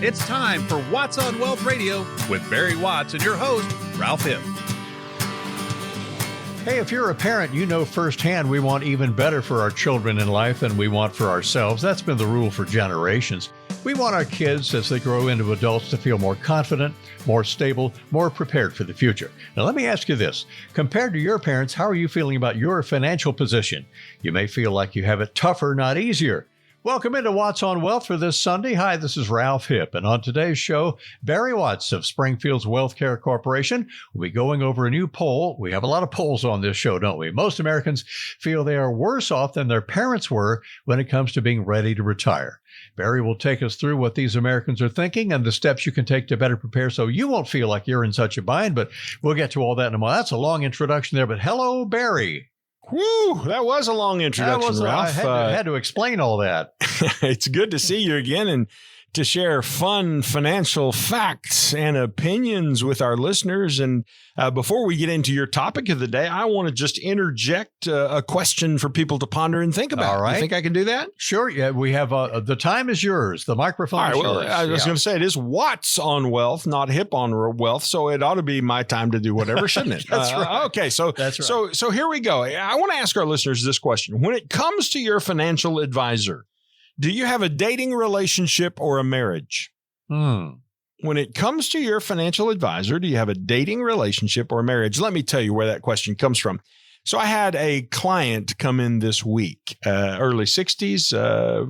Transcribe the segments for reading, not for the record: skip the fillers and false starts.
It's time for Watts on Wealth Radio with Barry Watts and your host, Ralph Hipp. Hey, if you're a parent, you know firsthand we want even better for our children in life than we want for ourselves. That's been the rule for generations. We want our kids, as they grow into adults, to feel more confident, more stable, more prepared for the future. Now, let me ask you this. Compared to your parents, how are you feeling about your financial position? You may feel like you have it tougher, not easier. Welcome into Watts on Wealth for this Sunday. Hi, this is Ralph Hipp, and on today's show, Barry Watts of Springfield's Wealthcare Corporation will be going over a new poll. We have a lot of polls on this show, don't we? Most Americans feel they are worse off than their parents were when it comes to being ready to retire. Barry will take us through what these Americans are thinking and the steps you can take to better prepare so you won't feel like you're in such a bind, but we'll get to all that in a moment. That's a long introduction there, but hello, Barry. Woo, that was a long introduction, Ralph. I had to explain all that. It's good to see you again and to share fun financial facts and opinions with our listeners. And before we get into your topic of the day, I want to just interject a question for people to ponder and think about. All right. You think I can do that? Sure. Yeah, we have the time is yours. The microphone is yours. I was going to say it is Watts on Wealth, not Hipp on Wealth. So it ought to be my time to do whatever, shouldn't it? That's right. Okay. So that's right. So here we go. I want to ask our listeners this question. When it comes to your financial advisor, do you have a dating relationship or a marriage? When it comes to your financial advisor, do you have a dating relationship or a marriage? Let me tell you where that question comes from. So I had a client come in this week, early 60s,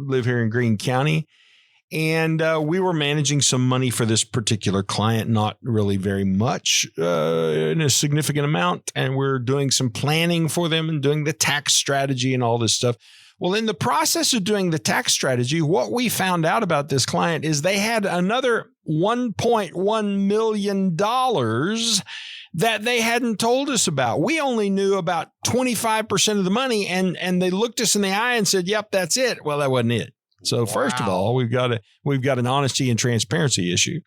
live here in Greene County. And we were managing some money for this particular client, not really very much in a significant amount. And we're doing some planning for them and doing the tax strategy and all this stuff. Well, in the process of doing the tax strategy, what we found out about this client is they had another $1.1 million that they hadn't told us about. We only knew about 25% of the money, and they looked us in the eye and said, yep, that's it. Well, that wasn't it. So first of all, we've got an honesty and transparency issue.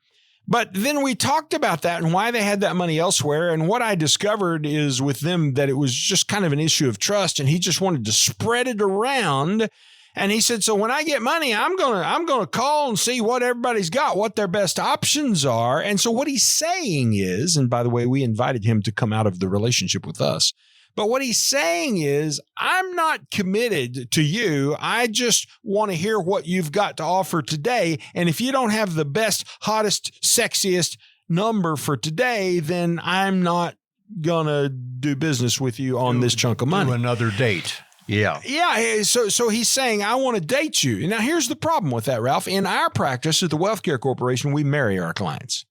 But then we talked about that and why they had that money elsewhere. And what I discovered is with them that it was just kind of an issue of trust. And he just wanted to spread it around. And he said, so when I get money, I'm going to call and see what everybody's got, what their best options are. And so what he's saying is, and by the way, we invited him to come out of the relationship with us. But what he's saying is, I'm not committed to you. I just want to hear what you've got to offer today. And if you don't have the best, hottest, sexiest number for today, then I'm not going to do business with you on this chunk of money. Do another date. Yeah. Yeah. So he's saying, I want to date you. Now, here's the problem with that, Ralph. In our practice at the Wealthcare Corporation, we marry our clients.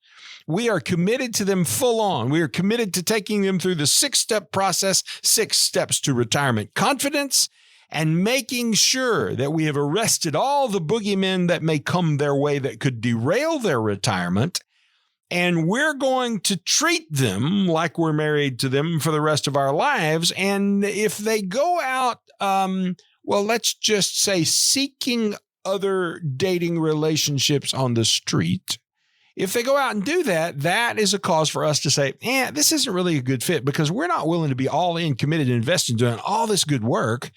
We are committed to them full on. We are committed to taking them through the 6-step process, 6 steps to retirement confidence, and making sure that we have arrested all the boogeymen that may come their way that could derail their retirement. And we're going to treat them like we're married to them for the rest of our lives. And if they go out, let's just say seeking other dating relationships on the street, if they go out and do that, that is a cause for us to say, this isn't really a good fit because we're not willing to be all in, committed, and invested in doing all this good work.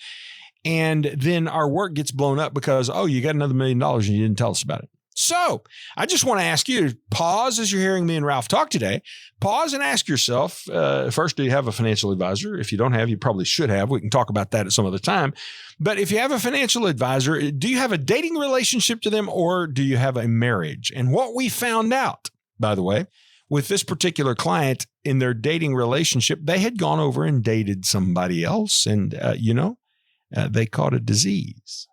And then our work gets blown up because, you got another $1 million and you didn't tell us about it. So I just want to ask you to pause as you're hearing me and Ralph talk today. Pause and ask yourself, first, do you have a financial advisor? If you don't have, you probably should have. We can talk about that at some other time. But if you have a financial advisor, do you have a dating relationship to them or do you have a marriage? And what we found out, by the way, with this particular client in their dating relationship, they had gone over and dated somebody else. And, they caught a disease.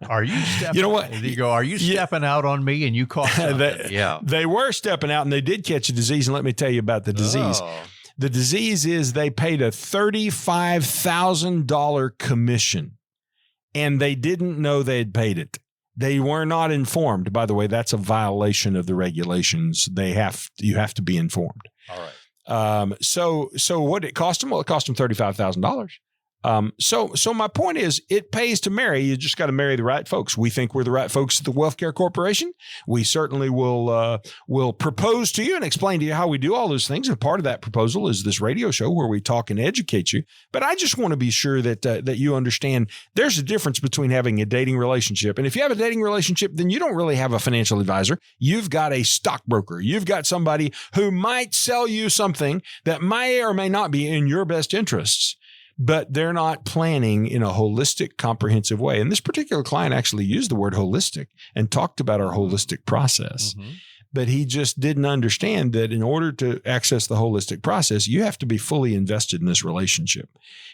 Are you stepping? You know what? There you go. Are you stepping out on me and you caught something? Yeah. They were stepping out and they did catch a disease. And let me tell you about the disease. The disease is they paid a $35,000 commission and they didn't know they had paid it. They were not informed. By the way, that's a violation of the regulations. You have to be informed. All right. So what did it cost them? Well, it cost them $35,000. So my point is, it pays to marry. You just got to marry the right folks. We think we're the right folks at the Wealth Care Corporation. We certainly will propose to you and explain to you how we do all those things. And part of that proposal is this radio show where we talk and educate you. But I just want to be sure that you understand there's a difference between having a dating relationship. And if you have a dating relationship, then you don't really have a financial advisor. You've got a stockbroker. You've got somebody who might sell you something that may or may not be in your best interests, but they're not planning in a holistic, comprehensive way. And this particular client actually used the word holistic and talked about our holistic process. Mm-hmm. But he just didn't understand that in order to access the holistic process, you have to be fully invested in this relationship.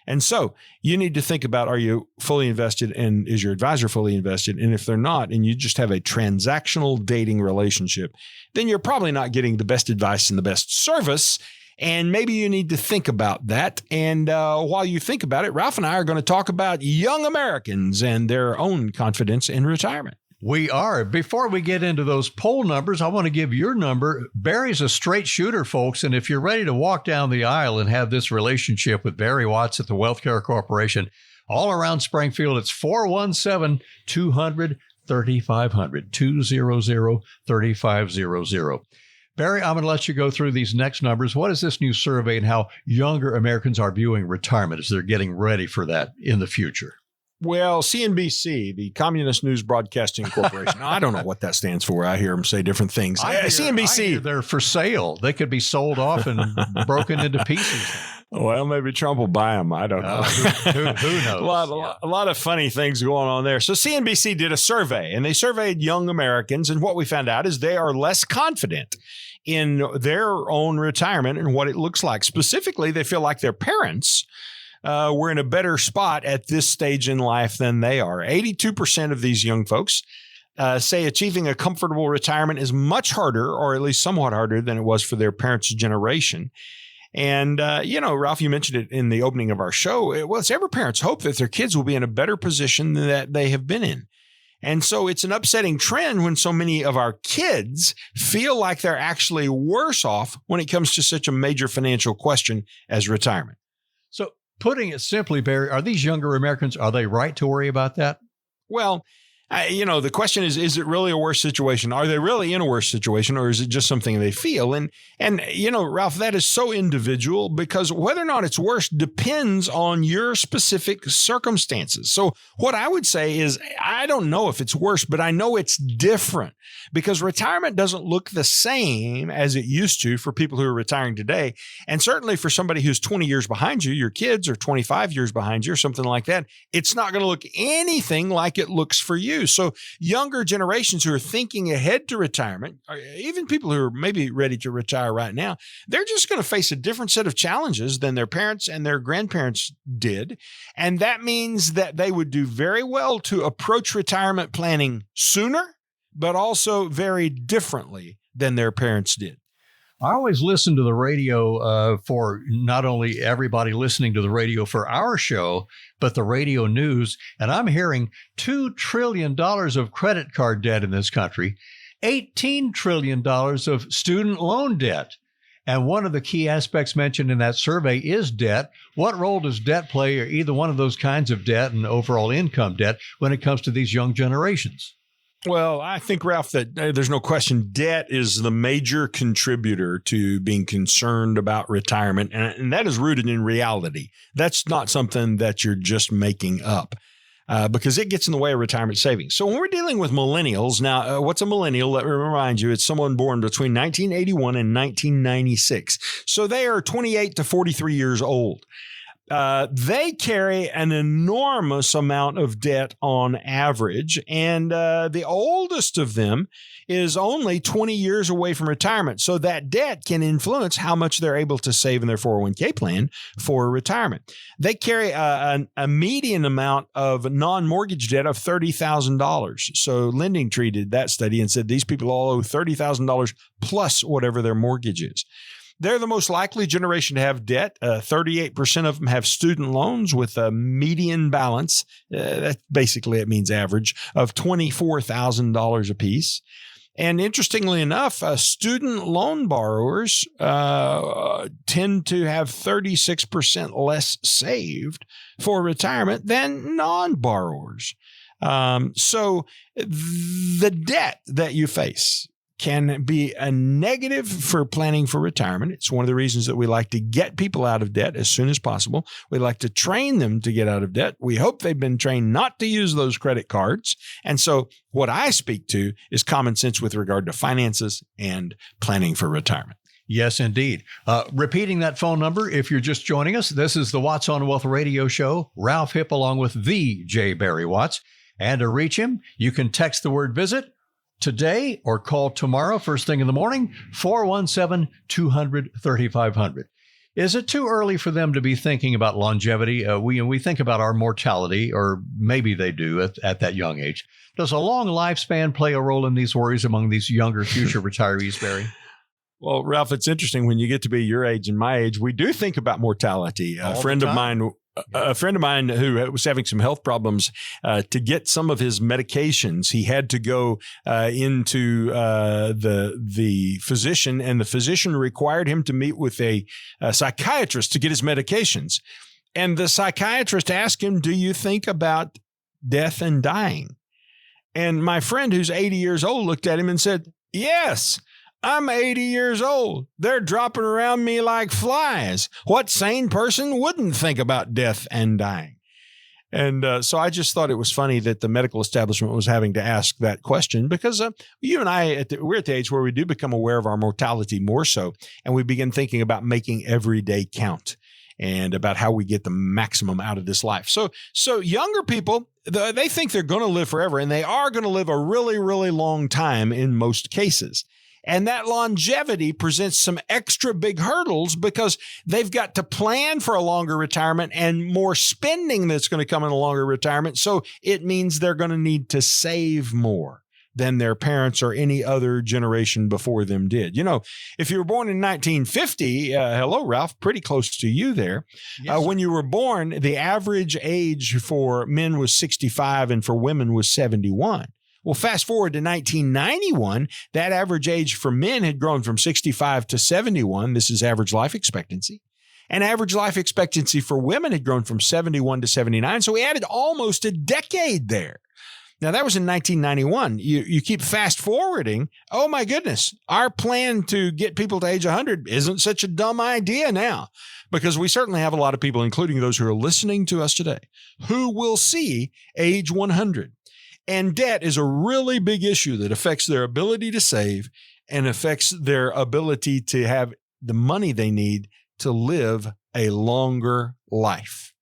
And so you need to think about, are you fully invested, and is your advisor fully invested? And if they're not, and you just have a transactional dating relationship, then you're probably not getting the best advice and the best service. And maybe you need to think about that. And while you think about it, Ralph and I are going to talk about young Americans and their own confidence in retirement. We are. Before we get into those poll numbers, I want to give your number. Barry's a straight shooter, folks. And if you're ready to walk down the aisle and have this relationship with Barry Watts at the Wealth Care Corporation, all around Springfield, it's 417-200-3500, 200-3500. Barry, I'm going to let you go through these next numbers. What is this new survey and how younger Americans are viewing retirement as they're getting ready for that in the future? Well, CNBC, the Communist News Broadcasting Corporation. I don't know what that stands for. I hear them say different things. CNBC. I hear they're for sale. They could be sold off and broken into pieces. Well, maybe Trump will buy them. I don't know. Who knows? A lot of funny things going on there. So CNBC did a survey, and they surveyed young Americans. And what we found out is they are less confident in their own retirement and what it looks like. Specifically, they feel like their parents were in a better spot at this stage in life than they are. 82% of these young folks say achieving a comfortable retirement is much harder, or at least somewhat harder, than it was for their parents' generation. And, Ralph, you mentioned it in the opening of our show. It's every parent's hope that their kids will be in a better position than that they have been in. And so it's an upsetting trend when so many of our kids feel like they're actually worse off when it comes to such a major financial question as retirement. So putting it simply, Barry, are these younger Americans, are they right to worry about that? Well, the question is it really a worse situation? Are they really in a worse situation, or is it just something they feel? And Ralph, that is so individual, because whether or not it's worse depends on your specific circumstances. So what I would say is, I don't know if it's worse, but I know it's different, because retirement doesn't look the same as it used to for people who are retiring today. And certainly for somebody who's 20 years behind you, your kids are 25 years behind you or something like that, it's not going to look anything like it looks for you. So younger generations who are thinking ahead to retirement, or even people who are maybe ready to retire right now, they're just going to face a different set of challenges than their parents and their grandparents did. And that means that they would do very well to approach retirement planning sooner, but also very differently than their parents did. I always listen to the radio for not only everybody listening to the radio for our show, but the radio news. And I'm hearing $2 trillion of credit card debt in this country, $18 trillion of student loan debt. And one of the key aspects mentioned in that survey is debt. What role does debt play, or either one of those kinds of debt and overall income debt, when it comes to these young generations? Well, I think, Ralph, that there's no question debt is the major contributor to being concerned about retirement, and that is rooted in reality. That's not something that you're just making up, because it gets in the way of retirement savings. So when we're dealing with millennials, now, what's a millennial? Let me remind you, it's someone born between 1981 and 1996. So they are 28 to 43 years old. They carry an enormous amount of debt on average, and the oldest of them is only 20 years away from retirement. So that debt can influence how much they're able to save in their 401k plan for retirement. They carry a median amount of non-mortgage debt of $30,000. So Lending Tree did that study and said these people all owe $30,000 plus whatever their mortgage is. They're the most likely generation to have debt. 38% of them have student loans with a median balance. That basically, it means average of $24,000 apiece. And interestingly enough, student loan borrowers tend to have 36% less saved for retirement than non-borrowers. So the debt that you face can be a negative for planning for retirement. It's one of the reasons that we like to get people out of debt as soon as possible. We like to train them to get out of debt. We hope they've been trained not to use those credit cards. And so what I speak to is common sense with regard to finances and planning for retirement. Yes, indeed. Repeating that phone number, if you're just joining us, this is the Watts on Wealth radio show. Ralph Hipp along with the J. Barry Watts. And to reach him, you can text the word visit today or call tomorrow, first thing in the morning, 417-200-3500. Is it too early for them to be thinking about longevity? We think about our mortality, or maybe they do at that young age. Does a long lifespan play a role in these worries among these younger future retirees, Barry? Well, Ralph, it's interesting when you get to be your age and my age, we do think about mortality. A friend of mine who was having some health problems, to get some of his medications, he had to go into the physician, and the physician required him to meet with a psychiatrist to get his medications. And the psychiatrist asked him, "Do you think about death and dying?" And my friend, who's 80 years old, looked at him and said, "Yes. I'm 80 years old. They're dropping around me like flies. What sane person wouldn't think about death and dying?" And so I just thought it was funny that the medical establishment was having to ask that question, because you and I, we're at the age where we do become aware of our mortality more so, and we begin thinking about making every day count and about how we get the maximum out of this life. So younger people, they think they're going to live forever, and they are going to live a really, really long time in most cases. And that longevity presents some extra big hurdles because they've got to plan for a longer retirement and more spending that's going to come in a longer retirement. So it means they're going to need to save more than their parents or any other generation before them did. You know, if you were born in 1950, hello, Ralph, pretty close to you there. Yes, when you were born, the average age for men was 65 and for women was 71. Well, fast forward to 1991, that average age for men had grown from 65 to 71. This is average life expectancy. And average life expectancy for women had grown from 71 to 79. So we added almost a decade there. Now, that was in 1991. You keep fast forwarding. Oh, my goodness. Our plan to get people to age 100 isn't such a dumb idea now, because we certainly have a lot of people, including those who are listening to us today, who will see age 100. And debt is a really big issue that affects their ability to save and affects their ability to have the money they need to live a longer life.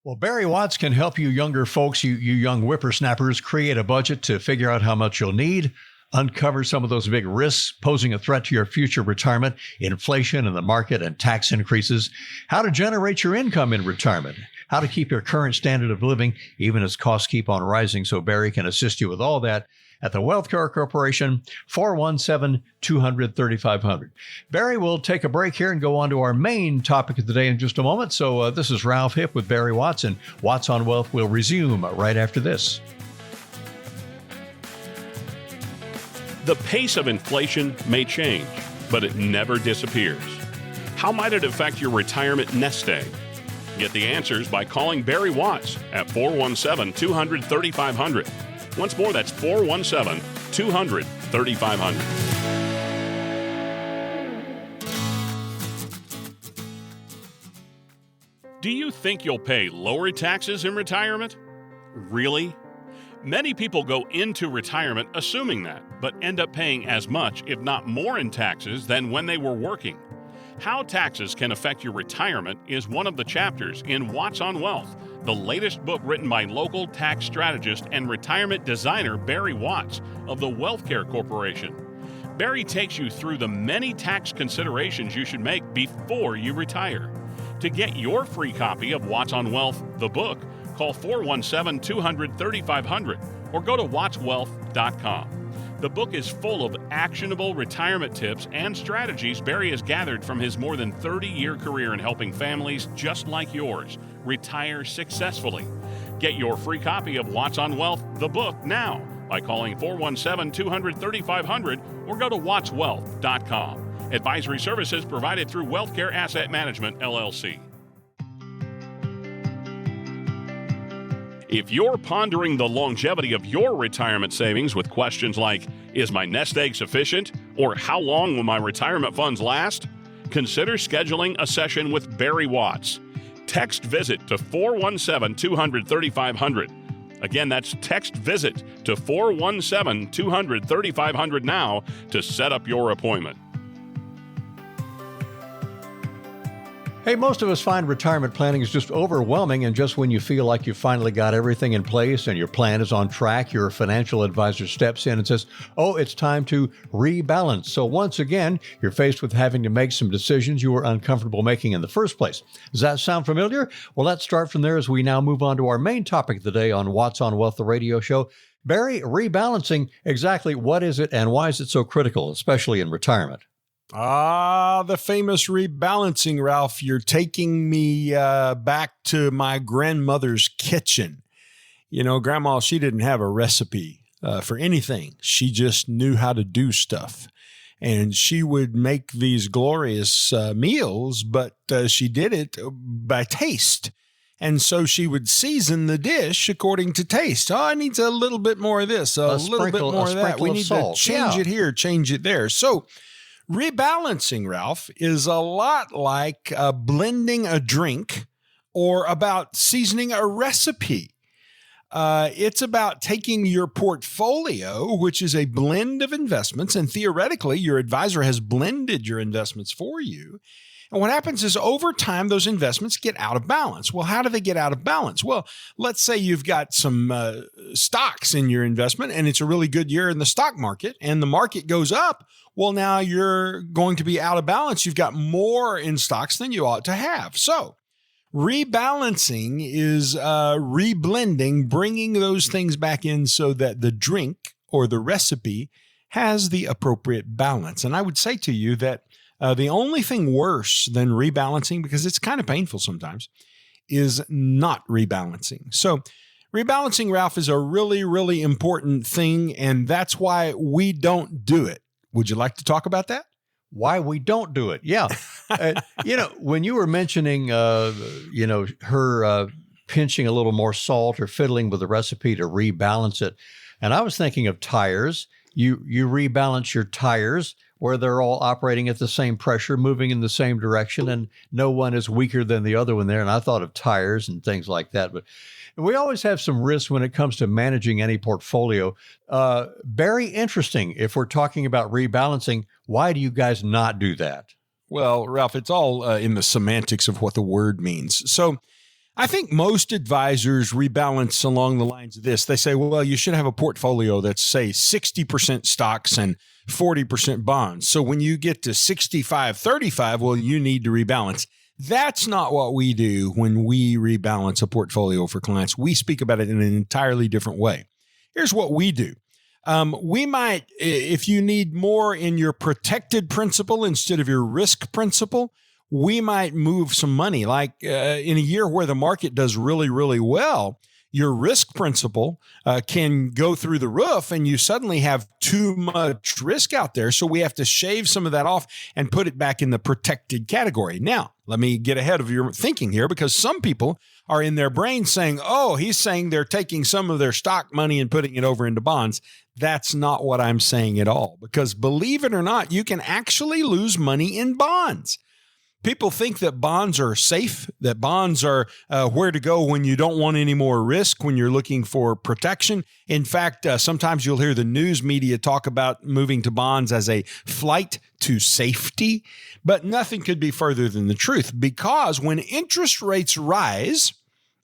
Well, Barry Watts can help you younger folks, you young whippersnappers, create a budget to figure out how much you'll need, uncover some of those big risks posing a threat to your future retirement, inflation in the market and tax increases, how to generate your income in retirement, how to keep your current standard of living even as costs keep on rising. So Barry can assist you with all that at the Wealth Care Corporation, 417-200-3500. Barry, will take a break here and go on to our main topic of the day in just a moment. So this is Ralph Hipp with Barry Watts, and Watts on Wealth will resume right after this. The pace of inflation may change, but it never disappears. How might it affect your retirement nest egg? Get the answers by calling Barry Watts at 417-200-3500. Once more, that's 417-200-3500. Do you think you'll pay lower taxes in retirement? Really? Many people go into retirement assuming that, but end up paying as much, if not more, in taxes than when they were working. How taxes can affect your retirement is one of the chapters in Watts on Wealth, the latest book written by local tax strategist and retirement designer Barry Watts of the Wealth Care Corporation. Barry takes you through the many tax considerations you should make before you retire. To get your free copy of Watts on Wealth, the book, call 417-200-3500 or go to wattswealth.com. The book is full of actionable retirement tips and strategies Barry has gathered from his more than 30-year career in helping families just like yours retire successfully. Get your free copy of Watts on Wealth, the book, now. by calling 417-200-3500 or go to wattswealth.com. Advisory services provided through WealthCare Asset Management, LLC. If you're pondering the longevity of your retirement savings with questions like, is my nest egg sufficient? Or how long will my retirement funds last? Consider scheduling a session with Barry Watts. Text VISIT to 417-200-3500. Again, that's text VISIT to 417-200-3500 now to set up your appointment. Hey, most of us find retirement planning is just overwhelming, and just when you feel like you've finally got everything in place and your plan is on track, your financial advisor steps in and says, oh, it's time to rebalance. So once again, you're faced with having to make some decisions you were uncomfortable making in the first place. Does that sound familiar? Well, let's start from there as we now move on to our main topic of the day on Watts on Wealth, the radio show. Barry, rebalancing, exactly what is it and why is it so critical, especially in retirement? The famous rebalancing, Ralph. You're taking me back to my grandmother's kitchen. You know, Grandma, she didn't have a recipe for anything. She just knew how to do stuff. And she would make these glorious meals, but she did it by taste. And so she would season the dish according to taste. Oh, it needs a little bit more of this, a little bit more of that. We need to change it here, change it there. So rebalancing, Ralph, is a lot like blending a drink or about seasoning a recipe. It's about taking your portfolio, which is a blend of investments, and theoretically, your advisor has blended your investments for you. And what happens is over time, those investments get out of balance. Well, how do they get out of balance? Well, let's say you've got some stocks in your investment and it's a really good year in the stock market and the market goes up. Well, now you're going to be out of balance. You've got more in stocks than you ought to have. So rebalancing is reblending, bringing those things back in so that the drink or the recipe has the appropriate balance. And I would say to you that the only thing worse than rebalancing, because it's kind of painful sometimes, is not rebalancing. So rebalancing, Ralph, is a really, really important thing, and that's why we don't do it. Would you like to talk about that? Why we don't do it? Yeah. When you were mentioning, her pinching a little more salt or fiddling with the recipe to rebalance it, and I was thinking of tires. You rebalance your tires where they're all operating at the same pressure, moving in the same direction, and no one is weaker than the other one there. And I thought of tires and things like that. But we always have some risks when it comes to managing any portfolio. Very interesting. If we're talking about rebalancing, why do you guys not do that? Well, Ralph, it's all in the semantics of what the word means. So I think most advisors rebalance along the lines of this. They say, well, you should have a portfolio that's, say, 60% stocks and 40% bonds. So when you get to 65-35, well, you need to rebalance. That's not what we do when we rebalance a portfolio for clients. We speak about it in an entirely different way. Here's what we do. We might, if you need more in your protected principal instead of your risk principal, we might move some money. Like in a year where the market does really, really well, your risk principal can go through the roof and you suddenly have too much risk out there. So we have to shave some of that off and put it back in the protected category. Now, let me get ahead of your thinking here, because some people are in their brain saying, oh, he's saying they're taking some of their stock money and putting it over into bonds. That's not what I'm saying at all, because believe it or not, you can actually lose money in bonds. People think that bonds are safe, that bonds are where to go when you don't want any more risk, when you're looking for protection. In fact, sometimes you'll hear the news media talk about moving to bonds as a flight to safety, but nothing could be further than the truth, because when interest rates rise,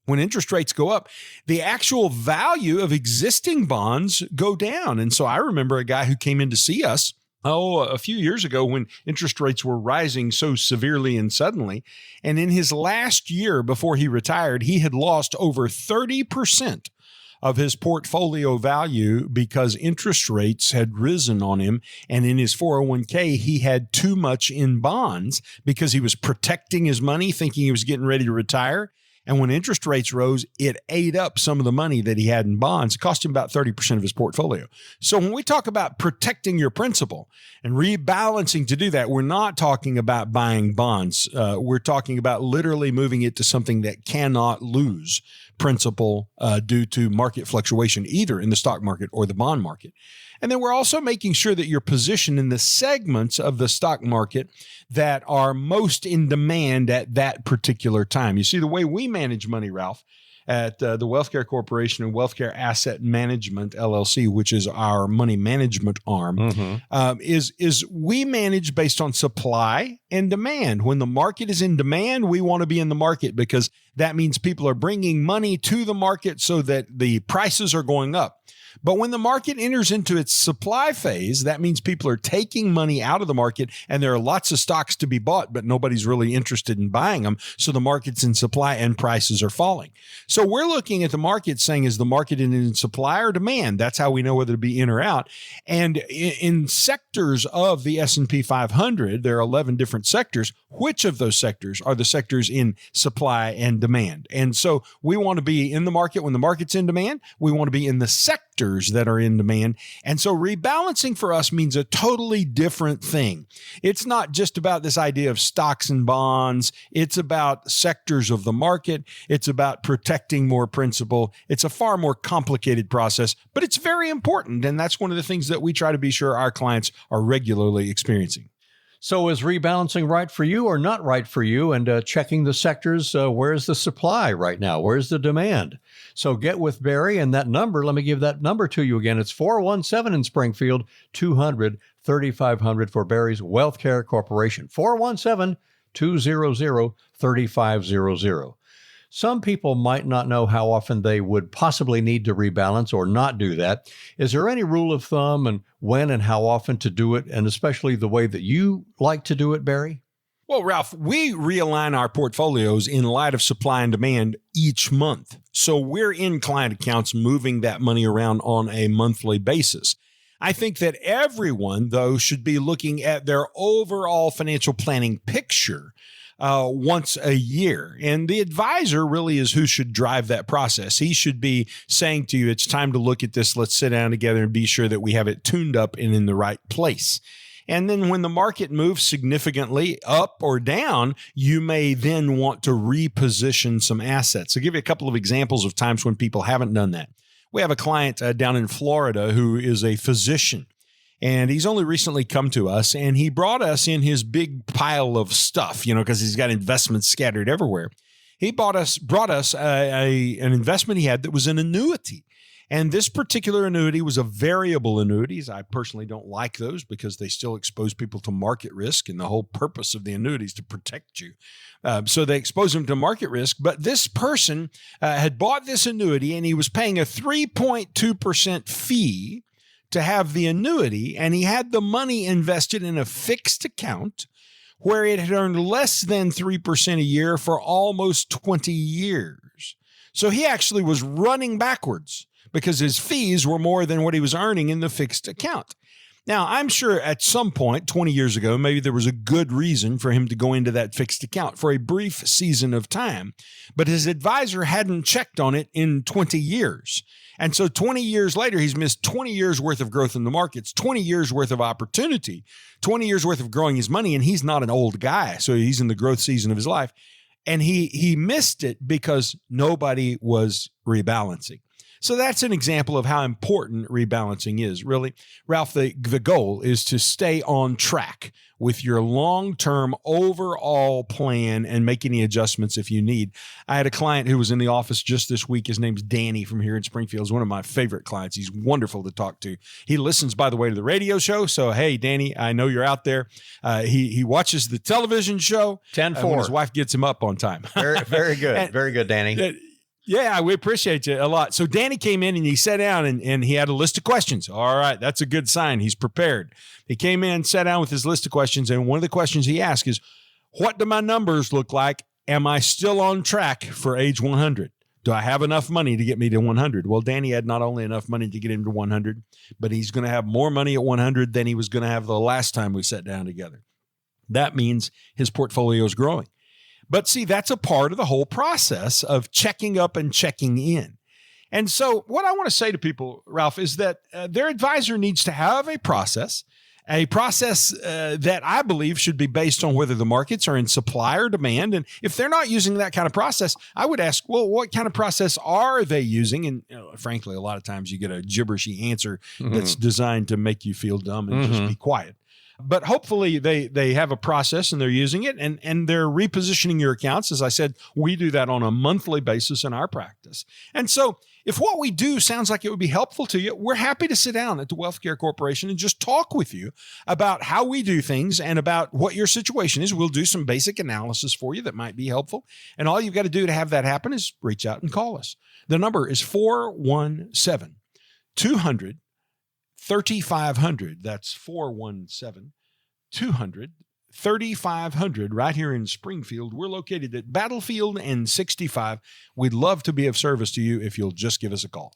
when interest rates go up, the actual value of existing bonds go down. And so I remember a guy who came in to see us a few years ago when interest rates were rising so severely and suddenly. And in his last year before he retired, he had lost over 30% of his portfolio value because interest rates had risen on him. And in his 401k, he had too much in bonds because he was protecting his money, thinking he was getting ready to retire. And when interest rates rose, it ate up some of the money that he had in bonds. It cost him about 30% of his portfolio. So when we talk about protecting your principal and rebalancing to do that, we're not talking about buying bonds. We're talking about literally moving it to something that cannot lose principal due to market fluctuation, either in the stock market or the bond market. And then we're also making sure that you're positioned in the segments of the stock market that are most in demand at that particular time. You see, the way we manage money, Ralph, at the WealthCare Corporation and WealthCare Asset Management, LLC, which is our money management arm, is we manage based on supply and demand. When the market is in demand, we want to be in the market because that means people are bringing money to the market so that the prices are going up. But when the market enters into its supply phase, that means people are taking money out of the market and there are lots of stocks to be bought, but nobody's really interested in buying them. So the market's in supply and prices are falling. So we're looking at the market saying, is the market in supply or demand? That's how we know whether to be in or out. And in sectors of the S&P 500, there are 11 different sectors. Which of those sectors are the sectors in supply and demand? And so we want to be in the market when the market's in demand. We want to be in the sectors that are in demand. And so rebalancing for us means a totally different thing. It's not just about this idea of stocks and bonds. It's about sectors of the market. It's about protecting more principal. It's a far more complicated process, but it's very important. And that's one of the things that we try to be sure our clients are regularly experiencing. So is rebalancing right for you or not right for you? And checking the sectors, where's the supply right now? Where's the demand? So get with Barry and that number. Let me give that number to you again. It's 417 in Springfield, 200-3500 for Barry's WealthCare Corporation. 417-200-3500. Some people might not know how often they would possibly need to rebalance or not do that. Is there any rule of thumb and when and how often to do it, and especially the way that you like to do it, Barry? Well, Ralph, we realign our portfolios in light of supply and demand each month. So we're in client accounts moving that money around on a monthly basis. I think that everyone, though, should be looking at their overall financial planning picture once a year. And the advisor really is who should drive that process. He should be saying to you, it's time to look at this. Let's sit down together and be sure that we have it tuned up and in the right place. And then when the market moves significantly up or down, you may then want to reposition some assets. I'll give you a couple of examples of times when people haven't done that. We have a client down in Florida who is a physician. And he's only recently come to us, and he brought us in his big pile of stuff, because he's got investments scattered everywhere. He brought us an investment he had that was an annuity. And this particular annuity was a variable annuities. I personally don't like those because they still expose people to market risk, and the whole purpose of the annuity is to protect you. So they expose them to market risk. But this person had bought this annuity, and he was paying a 3.2% fee to have the annuity, and he had the money invested in a fixed account where it had earned less than 3% a year for almost 20 years. So he actually was running backwards because his fees were more than what he was earning in the fixed account. Now, I'm sure at some point, 20 years ago, maybe there was a good reason for him to go into that fixed account for a brief season of time, but his advisor hadn't checked on it in 20 years. And so 20 years later, he's missed 20 years worth of growth in the markets, 20 years worth of opportunity, 20 years worth of growing his money. And he's not an old guy, so he's in the growth season of his life. And he missed it because nobody was rebalancing. So that's an example of how important rebalancing is. Really, Ralph, the goal is to stay on track with your long-term overall plan and make any adjustments if you need. I had a client who was in the office just this week. His name's Danny from here in Springfield. He's one of my favorite clients. He's wonderful to talk to. He listens, by the way, to the radio show. So, hey, Danny, I know you're out there. He watches the television show 10-4. When his wife gets him up on time. Very good. Very good, Danny. Yeah, we appreciate you a lot. So Danny came in and he sat down and he had a list of questions. All right, that's a good sign. He's prepared. He came in, sat down with his list of questions, and one of the questions he asked is, what do my numbers look like? Am I still on track for age 100? Do I have enough money to get me to 100? Well, Danny had not only enough money to get him to 100, but he's going to have more money at 100 than he was going to have the last time we sat down together. That means his portfolio is growing. But see, that's a part of the whole process of checking up and checking in. And so what I want to say to people, Ralph, is that their advisor needs to have a process that I believe should be based on whether the markets are in supply or demand. And if they're not using that kind of process, I would ask, well, what kind of process are they using? And frankly, a lot of times you get a gibberishy answer that's designed to make you feel dumb and just be quiet. But hopefully they have a process and they're using it and they're repositioning your accounts. As I said, we do that on a monthly basis in our practice. And so if what we do sounds like it would be helpful to you, we're happy to sit down at the Wealth Care Corporation and just talk with you about how we do things and about what your situation is. We'll do some basic analysis for you that might be helpful. And all you've got to do to have that happen is reach out and call us. The number is 417-200-3500. That's 417-200-3500 right here in Springfield. We're located at Battlefield and 65. We'd love to be of service to you if you'll just give us a call.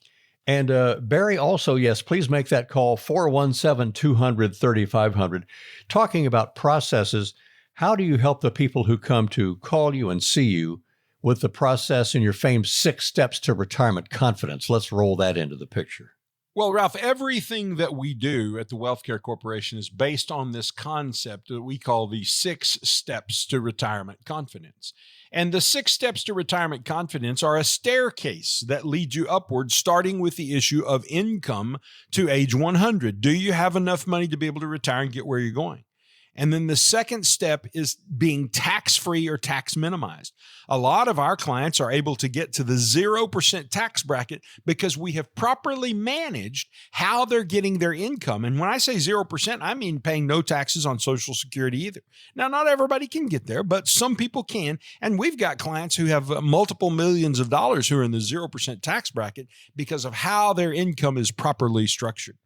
And Barry, also, yes, please make that call, 417-200-3500. Talking about processes, how do you help the people who come to call you and see you with the process in your famed 6 steps to retirement confidence? Let's roll that into the picture. Well, Ralph, everything that we do at the Wealth Care Corporation is based on this concept that we call the 6 steps to retirement confidence. And the 6 steps to retirement confidence are a staircase that leads you upward, starting with the issue of income to age 100. Do you have enough money to be able to retire and get where you're going? And then the second step is being tax-free or tax minimized. A lot of our clients are able to get to the 0% tax bracket because we have properly managed how they're getting their income. And when I say 0%, I mean paying no taxes on Social Security either. Now, not everybody can get there, but some people can. And we've got clients who have multiple millions of dollars who are in the 0% tax bracket because of how their income is properly structured.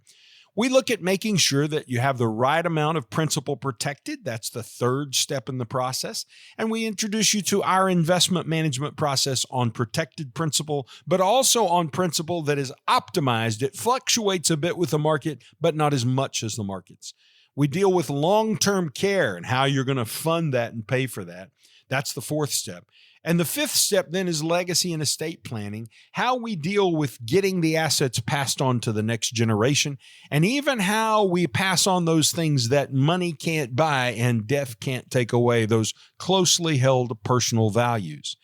We look at making sure that you have the right amount of principal protected. That's the third step in the process. And we introduce you to our investment management process on protected principal, but also on principal that is optimized. It fluctuates a bit with the market, but not as much as the markets. We deal with long-term care and how you're going to fund that and pay for that. That's the fourth step. And the fifth step then is legacy and estate planning, how we deal with getting the assets passed on to the next generation, and even how we pass on those things that money can't buy and death can't take away, those closely held personal values.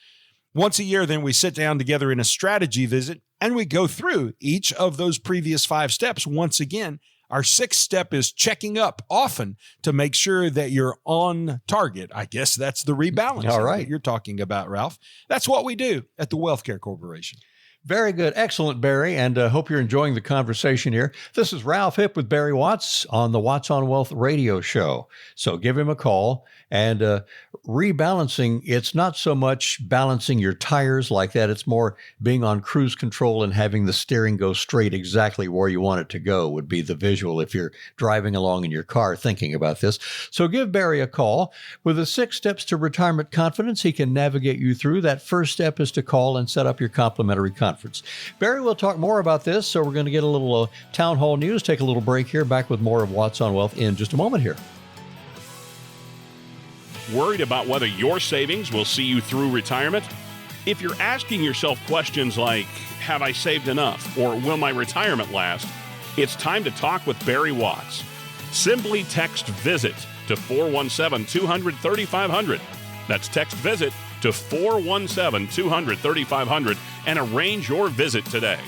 Once a year, then we sit down together in a strategy visit and we go through each of those previous 5 steps once again. Our 6th step is checking up often to make sure that you're on target. I guess that's the rebalancing that you're talking about, Ralph. That's what we do at the Wealth Care Corporation. Very good. Excellent, Barry. And hope you're enjoying the conversation here. This is Ralph Hipp with Barry Watts on the Watts on Wealth radio show. So give him a call. And rebalancing, it's not so much balancing your tires like that. It's more being on cruise control and having the steering go straight exactly where you want it to go would be the visual if you're driving along in your car thinking about this. So give Barry a call. With the 6 steps to retirement confidence, he can navigate you through. That first step is to call and set up your complimentary conference. Barry, we'll talk more about this. So we're going to get a little town hall news, take a little break here, back with more of Watts on Wealth in just a moment here. Worried about whether your savings will see you through retirement? If you're asking yourself questions like, have I saved enough? Or will my retirement last? It's time to talk with Barry Watts. Simply text VISIT to 417-200-3500. That's text VISIT to 417-200-3500 and arrange your visit today.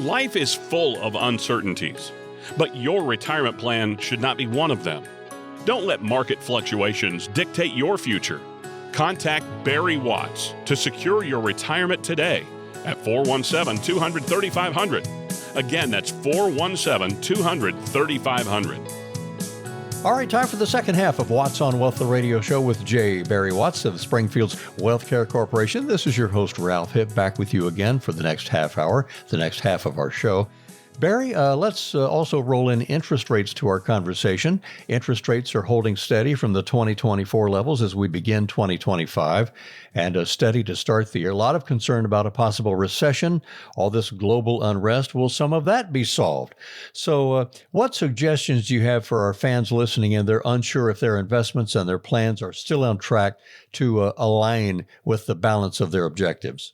Life is full of uncertainties, but your retirement plan should not be one of them. Don't let market fluctuations dictate your future. Contact Barry Watts to secure your retirement today at 417-200-3500. Again, that's 417-200-3500. All right, time for the second half of Watts on Wealth, the radio show with J. Barry Watts of Springfield's Wealth Care Corporation. This is your host, Ralph Hipp, back with you again for the next half hour, the next half of our show. Barry, let's also roll in interest rates to our conversation. Interest rates are holding steady from the 2024 levels as we begin 2025, and steady to start the year. A lot of concern about a possible recession, all this global unrest. Will some of that be solved? So what suggestions do you have for our fans listening in? They're unsure if their investments and their plans are still on track to align with the balance of their objectives.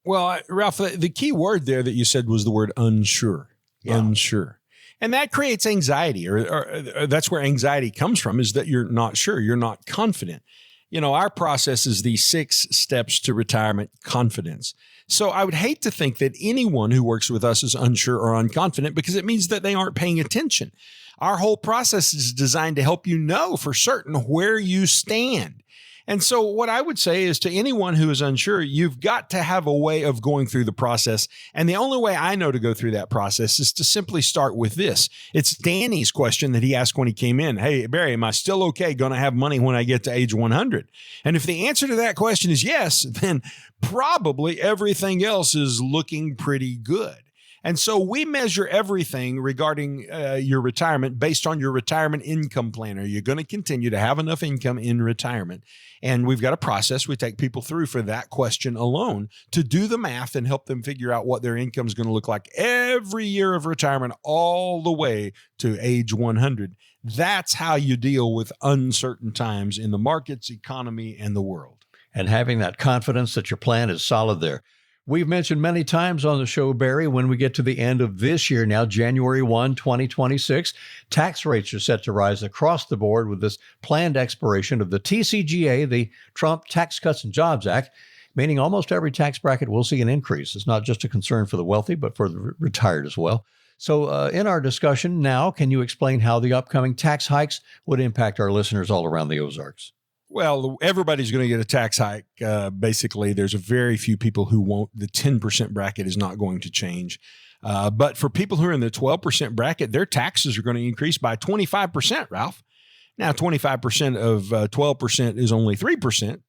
Well, Ralph, the key word there that you said was the word unsure. Yeah. Unsure. And that creates anxiety, or that's where anxiety comes from, is that you're not sure, you're not confident. You know, our process is the 6 steps to retirement confidence. So I would hate to think that anyone who works with us is unsure or unconfident, because it means that they aren't paying attention. Our whole process is designed to help you know for certain where you stand. And so what I would say is, to anyone who is unsure, you've got to have a way of going through the process. And the only way I know to go through that process is to simply start with this. It's Danny's question that he asked when he came in. Hey, Barry, am I still okay going to have money when I get to age 100? And if the answer to that question is yes, then probably everything else is looking pretty good. And so we measure everything regarding your retirement based on your retirement income plan. Are you going to continue to have enough income in retirement? And we've got a process we take people through for that question alone to do the math and help them figure out what their income is going to look like every year of retirement all the way to age 100. That's how you deal with uncertain times in the markets, economy, and the world. And having that confidence that your plan is solid there. We've mentioned many times on the show, Barry, when we get to the end of this year now, January 1, 2026, tax rates are set to rise across the board with this planned expiration of the TCJA, the Trump Tax Cuts and Jobs Act, meaning almost every tax bracket will see an increase. It's not just a concern for the wealthy, but for the retired as well. So in our discussion now, can you explain how the upcoming tax hikes would impact our listeners all around the Ozarks? Well, everybody's going to get a tax hike. Basically, there's a very few people who won't. The 10% bracket is not going to change. But for people who are in the 12% bracket, their taxes are going to increase by 25%, Ralph. Now, 25% of 12% is only 3%.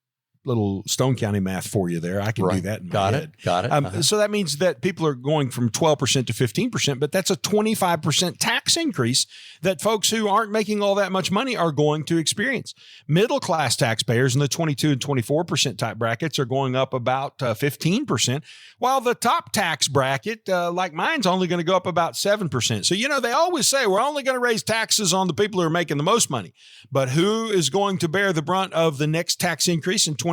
Little Stone County math for you there. I can do that in my head. Got it. So that means that people are going from 12% to 15%, but that's a 25% tax increase that folks who aren't making all that much money are going to experience. Middle-class taxpayers in the 22 and 24% type brackets are going up about 15%, while the top tax bracket, like mine's, only going to go up about 7%. So, you know, they always say we're only going to raise taxes on the people who are making the most money. But who is going to bear the brunt of the next tax increase in 2026?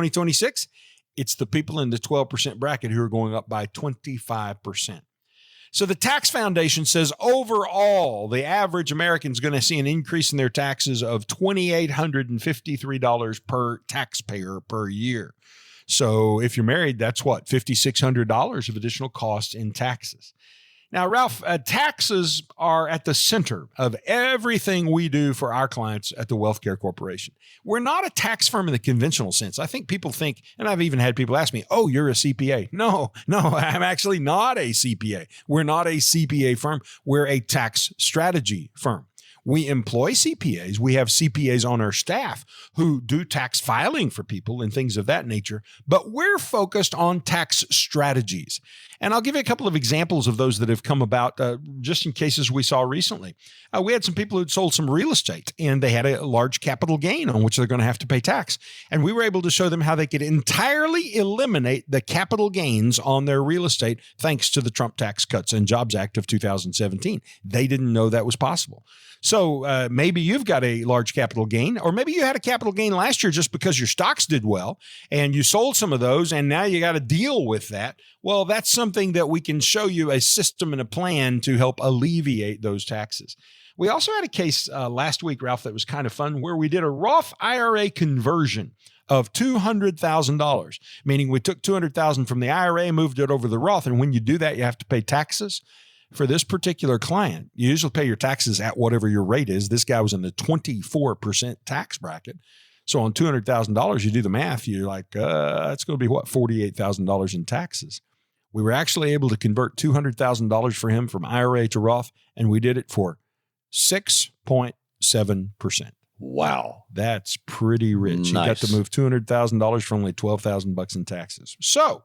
It's the people in the 12% bracket who are going up by 25%. So the Tax Foundation says overall, the average American is going to see an increase in their taxes of $2,853 per taxpayer per year. So if you're married, that's what, $5,600 of additional cost in taxes. Now, Ralph, taxes are at the center of everything we do for our clients at the Wealth Care Corporation. We're not a tax firm in the conventional sense. I think people think, and I've even had people ask me, oh, you're a CPA. No, I'm actually not a CPA. We're not a CPA firm. We're a tax strategy firm. We employ CPAs. We have CPAs on our staff who do tax filing for people and things of that nature, but we're focused on tax strategies. And I'll give you a couple of examples of those that have come about just in cases we saw recently. We had some people who'd sold some real estate and they had a large capital gain on which they're going to have to pay tax. And we were able to show them how they could entirely eliminate the capital gains on their real estate thanks to the Trump Tax Cuts and Jobs Act of 2017. They didn't know that was possible. So maybe you've got a large capital gain, or maybe you had a capital gain last year just because your stocks did well and you sold some of those and now you got to deal with that. Well, that's something that we can show you a system and a plan to help alleviate those taxes. We also had a case last week, Ralph, that was kind of fun where we did a Roth IRA conversion of $200,000, meaning we took $200,000 from the IRA, moved it over to the Roth. And when you do that, you have to pay taxes. For this particular client, you usually pay your taxes at whatever your rate is. This guy was in the 24% tax bracket. So on $200,000, you do the math, you're like, that's going to be what, $48,000 in taxes. We were actually able to convert $200,000 for him from IRA to Roth, and we did it for 6.7%. Wow. That's pretty rich. Nice. You got to move $200,000 for only $12,000 in taxes. So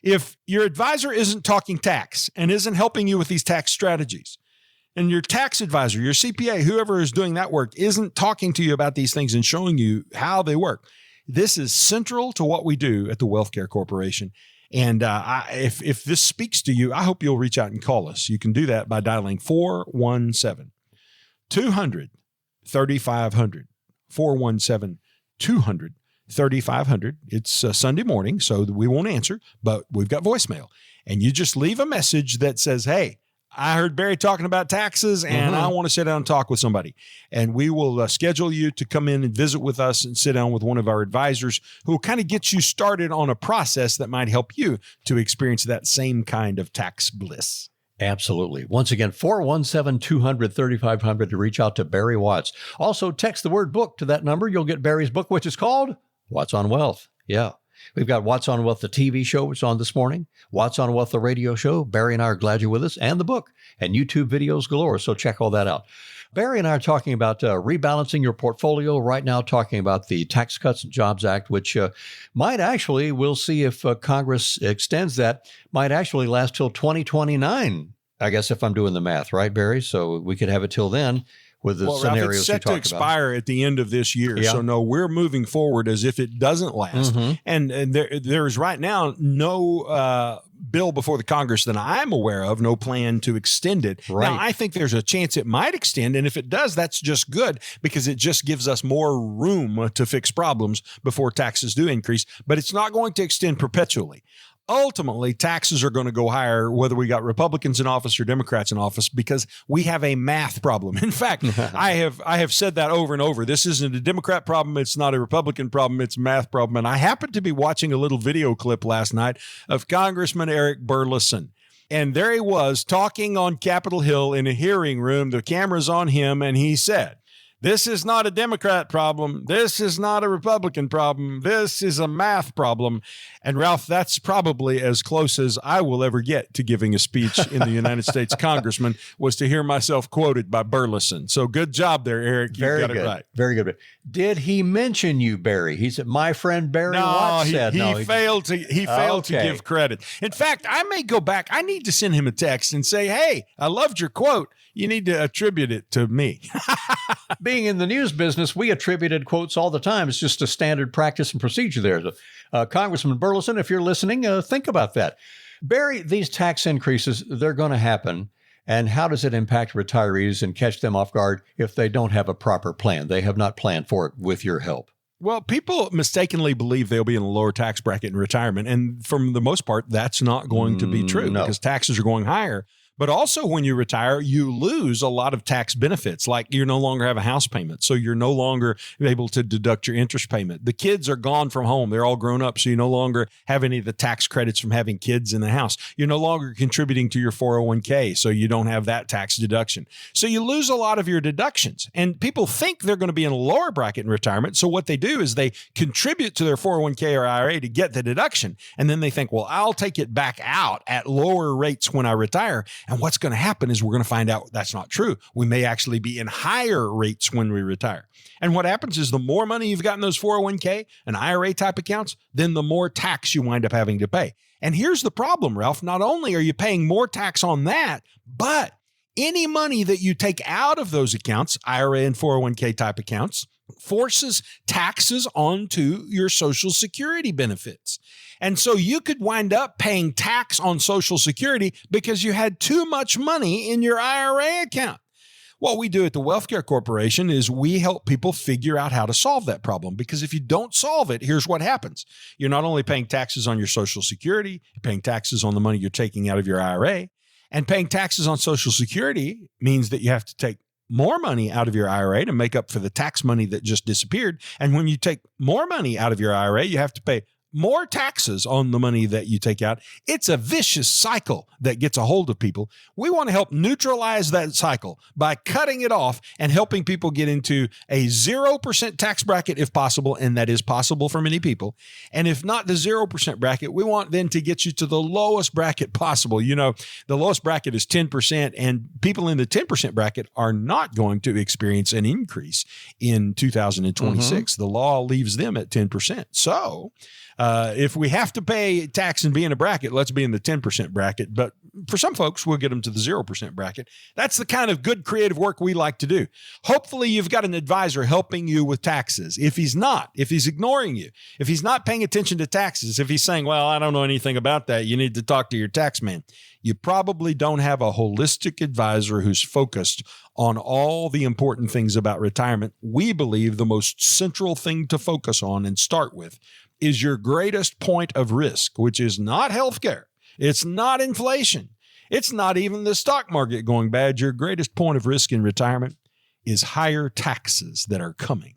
If your advisor isn't talking tax and isn't helping you with these tax strategies, and your tax advisor, your CPA, whoever is doing that work, isn't talking to you about these things and showing you how they work, this is central to what we do at the Wealth Care Corporation. And if this speaks to you, I hope you'll reach out and call us. You can do that by dialing 417-200-3500, 417-200-3500. It's Sunday morning, so we won't answer, but we've got voicemail. And you just leave a message that says, hey, I heard Barry talking about taxes and I want to sit down and talk with somebody. And we will schedule you to come in and visit with us and sit down with one of our advisors who will kind of get you started on a process that might help you to experience that same kind of tax bliss. Absolutely. Once again, 417-200-3500 to reach out to Barry Watts. Also, text the word book to that number. You'll get Barry's book, which is called Watts on Wealth. Yeah. We've got Watts on Wealth, the TV show, which is on this morning. Watts on Wealth, the radio show. Barry and I are glad you're with us, and the book, and YouTube videos galore. So check all that out. Barry and I are talking about rebalancing your portfolio right now, talking about the Tax Cuts and Jobs Act, which might actually, we'll see if Congress extends that, might actually last till 2029, I guess, if I'm doing the math, right, Barry? So we could have it till then. With the scenarios Ralph, it's set to expire at the end of this year. Yeah. So no, we're moving forward as if it doesn't last. And there's right now no bill before the Congress that I'm aware of, no plan to extend it. Right. Now, I think there's a chance it might extend. And if it does, that's just good because it just gives us more room to fix problems before taxes do increase. But it's not going to extend perpetually. Ultimately, taxes are going to go higher whether we got Republicans in office or Democrats in office because we have a math problem. In fact, I have said that over and over. This isn't a Democrat problem. It's not a Republican problem. It's a math problem. And I happened to be watching a little video clip last night of Congressman Eric Burleson. And there he was talking on Capitol Hill in a hearing room. The camera's on him, and he said, "This is not a Democrat problem. This is not a Republican problem. This is a math problem." And Ralph, that's probably as close as I will ever get to giving a speech in the United States Congressman was to hear myself quoted by Burleson. So good job there, Eric. You got it right. Very good. Did he mention you, Barry? He said, "My friend Barry Watts said." He failed to give credit. In fact, I may go back. I need to send him a text and say, "Hey, I loved your quote. You need to attribute it to me." Being in the news business, we attributed quotes all the time. It's just a standard practice and procedure there. Congressman Burleson, if you're listening, think about that. Barry, these tax increases, they're going to happen. And how does it impact retirees and catch them off guard if they don't have a proper plan? They have not planned for it with your help. Well, people mistakenly believe they'll be in a lower tax bracket in retirement. And for the most part, that's not going to be true because taxes are going higher. But also when you retire, you lose a lot of tax benefits, like you no longer have a house payment. So you're no longer able to deduct your interest payment. The kids are gone from home. They're all grown up. So you no longer have any of the tax credits from having kids in the house. You're no longer contributing to your 401k. So you don't have that tax deduction. So you lose a lot of your deductions. And people think they're going to be in a lower bracket in retirement. So what they do is they contribute to their 401k or IRA to get the deduction. And then they think, well, I'll take it back out at lower rates when I retire. And what's going to happen is we're going to find out that's not true. We may actually be in higher rates when we retire. And what happens is the more money you've got in those 401k and IRA type accounts, then the more tax you wind up having to pay. And here's the problem, Ralph. Not only are you paying more tax on that, but any money that you take out of those accounts, IRA and 401k type accounts, forces taxes onto your Social Security benefits. And so you could wind up paying tax on Social Security because you had too much money in your IRA account. What we do at the Wealth Care Corporation is we help people figure out how to solve that problem. Because if you don't solve it, here's what happens. You're not only paying taxes on your Social Security, you're paying taxes on the money you're taking out of your IRA. And paying taxes on Social Security means that you have to take more money out of your IRA to make up for the tax money that just disappeared. And when you take more money out of your IRA, you have to pay more taxes on the money that you take out. It's a vicious cycle that gets a hold of people. We want to help neutralize that cycle by cutting it off and helping people get into a 0% tax bracket if possible, and that is possible for many people. And if not the 0% bracket, we want then to get you to the lowest bracket possible. You know, the lowest bracket is 10%, and people in the 10% bracket are not going to experience an increase in 2026. The law leaves them at 10%. So If we have to pay tax and be in a bracket, let's be in the 10% bracket. But for some folks, we'll get them to the 0% bracket. That's the kind of good creative work we like to do. Hopefully, you've got an advisor helping you with taxes. If he's not, if he's ignoring you, if he's not paying attention to taxes, if he's saying, well, I don't know anything about that, you need to talk to your tax man. You probably don't have a holistic advisor who's focused on all the important things about retirement. We believe the most central thing to focus on and start with is your greatest point of risk, which is not healthcare. It's not inflation. It's not even the stock market going bad. Your greatest point of risk in retirement is higher taxes that are coming.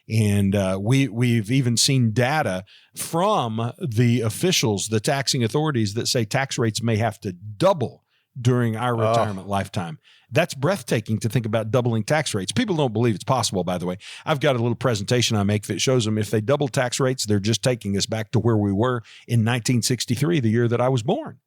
And we've even seen data from the officials, the taxing authorities, that say tax rates may have to double during our retirement lifetime. That's breathtaking to think about doubling tax rates. People don't believe it's possible, by the way. I've got a little presentation I make that shows them if they double tax rates, they're just taking us back to where we were in 1963, the year that I was born,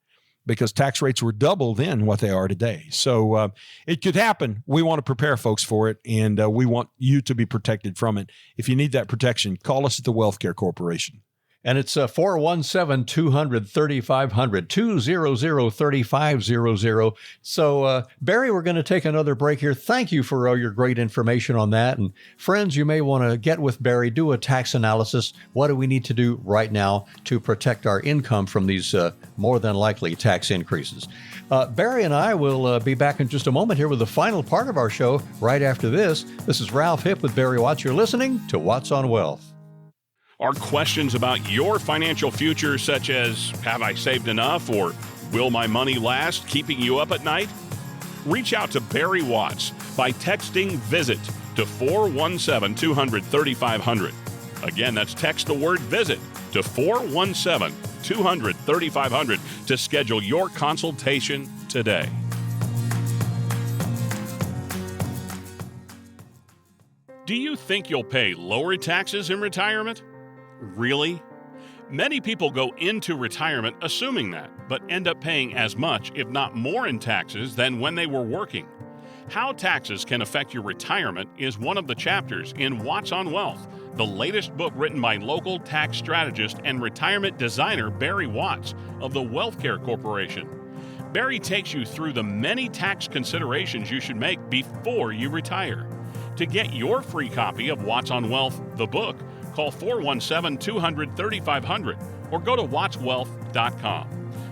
because tax rates were double then what they are today. So it could happen. We want to prepare folks for it, and we want you to be protected from it. If you need that protection, call us at the Wealth Care Corporation. And it's 417-200-3500, 200-3500. So, Barry, we're going to take another break here. Thank you for all your great information on that. And friends, you may want to get with Barry, do a tax analysis. What do we need to do right now to protect our income from these more than likely tax increases? Barry and I will be back in just a moment here with the final part of our show right after this. This is Ralph Hipp with Barry Watts. You're listening to Watts on Wealth. Are questions about your financial future, such as, have I saved enough, or will my money last, keeping you up at night? Reach out to Barry Watts by texting VISIT to 417-200-3500. Again, that's text the word VISIT to 417-200-3500 to schedule your consultation today. Do you think you'll pay lower taxes in retirement? Really? Many people go into retirement assuming that, but end up paying as much, if not more, in taxes than when they were working. How taxes can affect your retirement is one of the chapters in Watts on Wealth, the latest book written by local tax strategist and retirement designer Barry Watts of the Wealth Care Corporation. Barry takes you through the many tax considerations you should make before you retire. To get your free copy of Watts on Wealth, the book, call 417-200-3500 or go to wattswealth.com.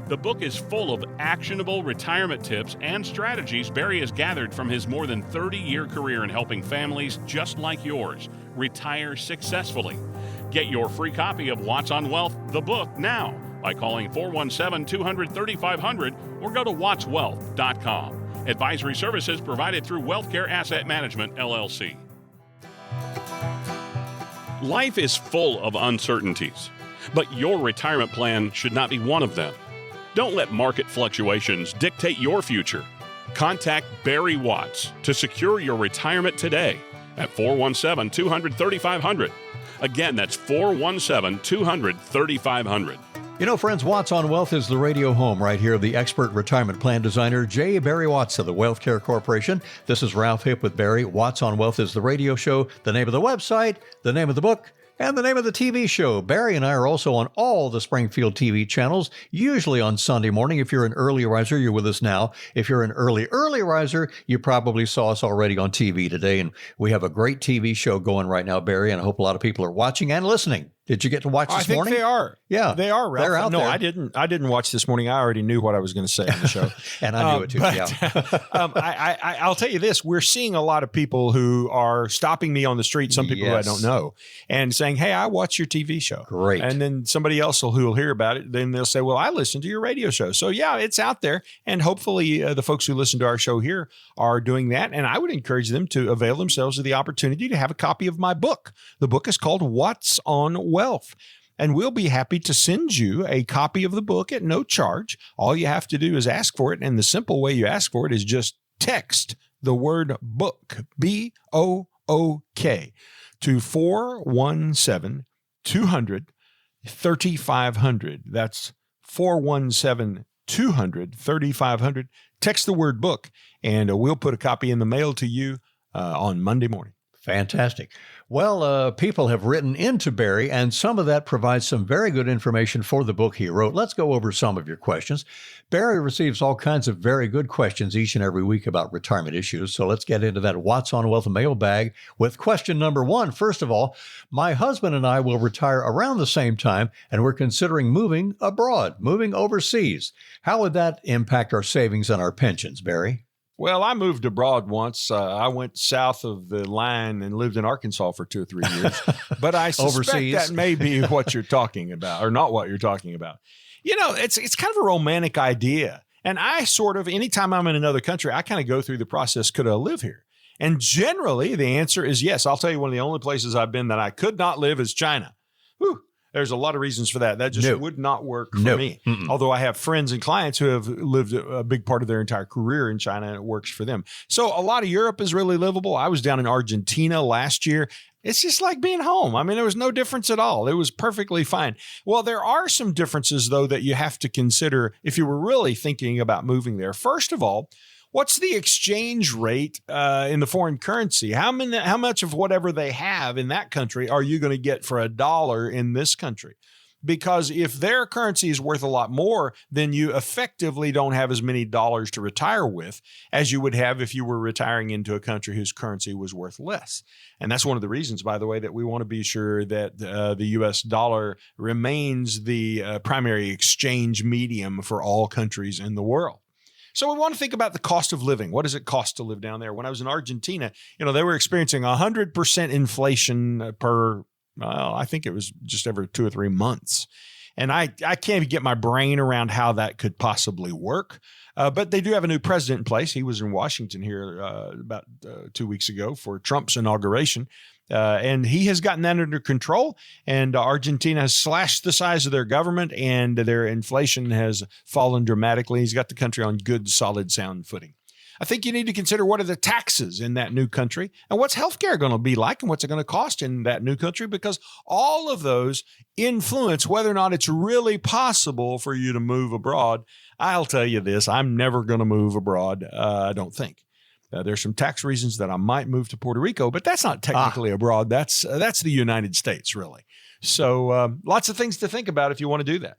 The book is full of actionable retirement tips and strategies Barry has gathered from his more than 30-year career in helping families just like yours retire successfully. Get your free copy of Watts on Wealth, the book, now by calling 417-200-3500 or go to wattswealth.com. Advisory services provided through Wealthcare Asset Management, LLC. Life is full of uncertainties, but your retirement plan should not be one of them. Don't let market fluctuations dictate your future. Contact Barry Watts to secure your retirement today at 417-200-3500. Again, that's 417-200-3500. You know, friends, Watts on Wealth is the radio home right here of the expert retirement plan designer, J. Barry Watts of the Wealth Care Corporation. This is Ralph Hipp with Barry. Watts on Wealth is the radio show, the name of the website, the name of the book, and the name of the TV show. Barry and I are also on all the Springfield TV channels, usually on Sunday morning. If you're an early riser, you're with us now. If you're an early riser, you probably saw us already on TV today. And we have a great TV show going right now, Barry, and I hope a lot of people are watching and listening. Did you get to watch this morning? I think they are. Yeah. They are, Ralph. They're out there. I didn't watch this morning. I already knew what I was going to say on the show. And I knew it too, yeah. I'll tell you this. We're seeing a lot of people who are stopping me on the street, some people who I don't know, and saying, hey, I watch your TV show. Great. And then somebody else who will hear about it, then they'll say, well, I listened to your radio show. So, yeah, it's out there. And hopefully the folks who listen to our show here are doing that. And I would encourage them to avail themselves of the opportunity to have a copy of my book. The book is called Watts on Wealth. And we'll be happy to send you a copy of the book at no charge. All you have to do is ask for it. And the simple way you ask for it is just text the word book, B-O-O-K, to 417-200-3500. That's 417-200-3500. Text the word book, and we'll put a copy in the mail to you on Monday morning. Fantastic. Well, people have written into Barry, and some of that provides some very good information for the book he wrote. Let's go over some of your questions. Barry receives all kinds of very good questions each and every week about retirement issues. So let's get into that Watts on Wealth mailbag with question number 1. First of all, my husband and I will retire around the same time, and we're considering moving abroad, moving overseas. How would that impact our savings and our pensions, Barry? Well, I moved abroad once. I went south of the line and lived in Arkansas for 2 or 3 years. But I suspect Overseas. that may be what you're talking about, or not what you're talking about. You know, it's kind of a romantic idea. And I sort of, anytime I'm in another country, I kind of go through the process, could I live here? And generally, the answer is yes. I'll tell you, one of the only places I've been that I could not live is China. Whew. There's a lot of reasons for that. That just would not work for me. Mm-mm. Although I have friends and clients who have lived a big part of their entire career in China, and it works for them. So a lot of Europe is really livable. I was down in Argentina last year. It's just like being home. I mean, there was no difference at all. It was perfectly fine. Well, there are some differences, though, that you have to consider if you were really thinking about moving there. First of all, what's the exchange rate in the foreign currency? How much of whatever they have in that country are you going to get for $1 in this country? Because if their currency is worth a lot more, then you effectively don't have as many dollars to retire with as you would have if you were retiring into a country whose currency was worth less. And that's one of the reasons, by the way, that we want to be sure that the U.S. dollar remains the primary exchange medium for all countries in the world. So we want to think about the cost of living. What does it cost to live down there? When I was in Argentina, they were experiencing 100% inflation per, I think it was just every 2 or 3 months. And I can't even get my brain around how that could possibly work. But they do have a new president in place. He was in Washington here about 2 weeks ago for Trump's inauguration. And he has gotten that under control, and Argentina has slashed the size of their government, and their inflation has fallen dramatically. He's got the country on good, solid, sound footing. I think you need to consider what are the taxes in that new country, and what's healthcare going to be like, and what's it going to cost in that new country, because all of those influence whether or not it's really possible for you to move abroad. I'll tell you this, I'm never going to move abroad, I don't think. There's some tax reasons that I might move to Puerto Rico, but that's not technically abroad. That's the United States, really. So lots of things to think about if you want to do that.